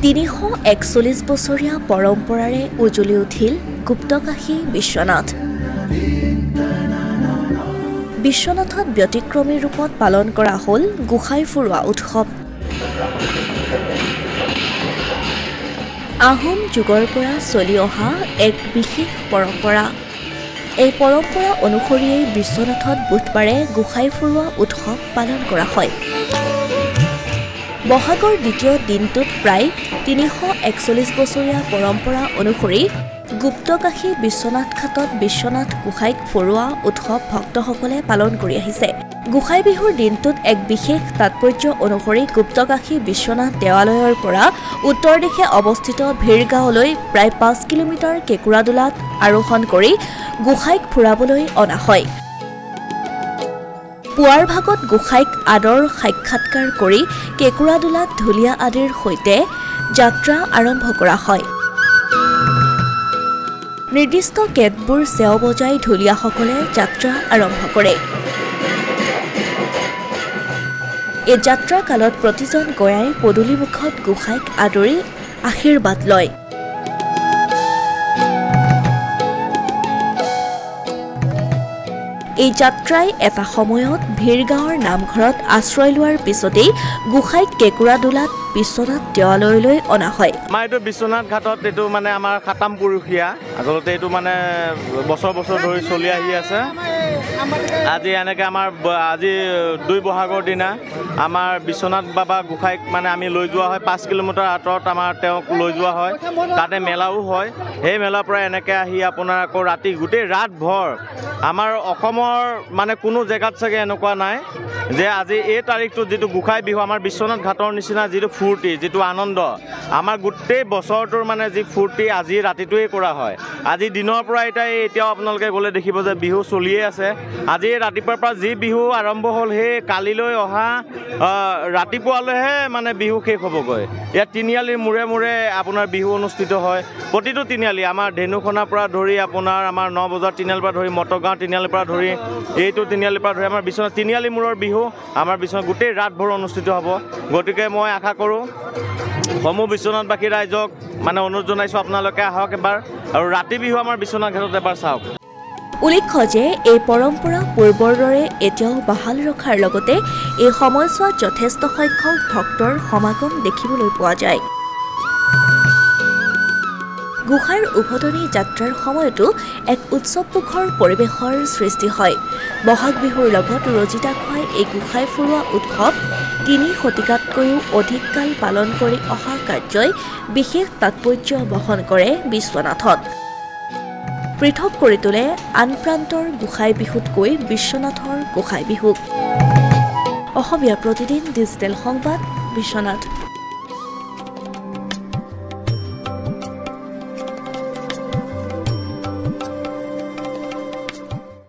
341 বছৰীয়া পৰম্পৰাৰে উজ্বলি উঠিল গুপ্তকাশী বিশ্বনাথ। বিশ্বনাথত ব্যতিক্ৰমী ৰূপত পালন কৰা হ'ল গোসাই ফুৰোৱা উৎসৱ। আহোম যুগৰ পৰা চলি অহা এক বিশেষ পৰম্পৰা। এই পৰম্পৰা অনুসৰিয়ে বিশ্বনাথত বুধবাৰে গোসাই ফুৰোৱা উৎসৱ পালন কৰা হয়। বহাগৰ দ্বিতীয় দিনটোত প্ৰায় 341 বছৰীয়া পৰম্পৰা অনুসৰি গুপ্তকাশী বিশ্বনাথ ঘাটত বিশ্বনাথ গোসাইক ফুৰোৱা উৎসৱ ভক্তসকলে পালন কৰি আহিছে। গোসাই বিহুৰ দিনটোত এক বিশেষ তাৎপৰ্য অনুসৰি গুপ্তকাশী বিশ্বনাথ দেৱালয়ৰ পৰা উত্তৰ দিশে অৱস্থিত ভিৰগাঁৱলৈ প্ৰায় 5 কিলোমিটাৰ কেঁকুৰাদোলাত আৰোহণ কৰি গোসাইক ফুৰাবলৈ অনা হয়। পুৱাৰ ভাগত গোসাইক আদৰ সাক্ষাৎকাৰ কৰি কেঁকুৰাদোলাত ঢুলীয়া আদিৰ সৈতে যাত্ৰা আৰম্ভ কৰা হয়। নিৰ্দিষ্ট কেতবোৰ চেও বজাই ঢুলীয়াসকলে যাত্ৰা আৰম্ভ কৰে। এই যাত্ৰা কালত প্ৰতিজন গয়াই পদূলিমুখত গোসাইক আদৰি আশীৰ্বাদ লয়। এই যাত্ৰাই এটা সময়ত ভিৰগাঁৱৰ নামঘৰত আশ্ৰয় লোৱাৰ পিছতেই গোসাইক কেঁকুৰাদোলাত বিশ্বনাথ দেৱালয়লৈ অনা হয়। আমাৰ এইটো বিশ্বনাথ ঘাটত এইটো মানে আমাৰ খাতাম পুৰুষীয়া, আচলতে এইটো মানে বছৰ বছৰ ধৰি চলি আহি আছে। আজি এনেকৈ আমাৰ আজি 2 বহাগৰ দিনা আমাৰ বিশ্বনাথ বাবা গোসাইক মানে আমি লৈ যোৱা হয়। 5 কিলোমিটাৰ আঁতৰত আমাৰ তেওঁক লৈ যোৱা হয়। তাতে মেলাও হয়। সেই মেলাৰ পৰা এনেকৈ আহি আপোনাৰ আকৌ ৰাতি গোটেই ৰাতভৰ আমাৰ অসমৰ মানে কোনো জেগাত চাগে এনেকুৱা নাই যে আজি এই তাৰিখটোত যিটো গোসাই বিহু আমাৰ বিশ্বনাথ ঘাটৰ নিচিনা যিটো ফূৰ্তি, যিটো আনন্দ, আমাৰ গোটেই বছৰটোৰ মানে যি ফূৰ্তি আজি ৰাতিটোৱেই কৰা হয়। আজি দিনৰ পৰা এতিয়াও আপোনালোকে গ'লে দেখিব যে বিহু চলিয়ে আছে। আজি ৰাতিপুৱাৰ পৰা যি বিহু আৰম্ভ হ'ল সেই কালিলৈ অহা ৰাতিপুৱালৈহে মানে বিহু শেষ হ'বগৈ। ইয়াত তিনিআলিৰ মূৰে মূৰে আপোনাৰ বিহু অনুষ্ঠিত হয়। প্ৰতিটো তিনিআলি আমাৰ ধেনুখনাৰ পৰা ধৰি আপোনাৰ আমাৰ 9 বজাৰ তিনিআলিৰ পৰা ধৰি মটৰগাঁও তিনিআলিৰ পৰা ধৰি এইটো তিনিআলিৰ পৰা ধৰি আমাৰ বিশ্বনাথ তিনিআলি মূৰৰ বিহু আমাৰ বিশ্বনাথ গোটেই ৰাতভৰ অনুষ্ঠিত হ'ব। গতিকে মই আশা কৰোঁ সমূহ বিশ্বনাথবাসী ৰাইজক মানে অনুৰোধ জনাইছোঁ আপোনালোকে আহক এবাৰ আৰু ৰাতি বিহু আমাৰ বিশ্বনাথ ঘাটত এবাৰ চাওক। উল্লেখ্য যে এই পৰম্পৰা পূৰ্বৰ দৰে এতিয়াও বাহাল ৰখাৰ লগতে এই সময়ছোৱাত যথেষ্ট সংখ্যক ভক্তৰ সমাগম দেখিবলৈ পোৱা যায়। গোসাইৰ উভতনি যাত্ৰাৰ সময়তো এক উৎসৱমুখৰ পৰিৱেশৰ সৃষ্টি হয়। বহাগ বিহুৰ লগত ৰজিতা খুৱাই এই গোসাই ফুৰোৱা উৎসৱ 3 শতিকাতকৈও অধিক কাল পালন কৰি অহা কাৰ্যই বিশেষ তাৎপৰ্য বহন কৰে বিশ্বনাথত। পৃথক কৰি তোলে আন প্ৰান্তৰ গোসাই বিহুতকৈ বিশ্বনাথৰ গোসাই বিহুক। অসমীয়া প্ৰতিদিন ডিজিটেল সংবাদ, বিশ্বনাথ।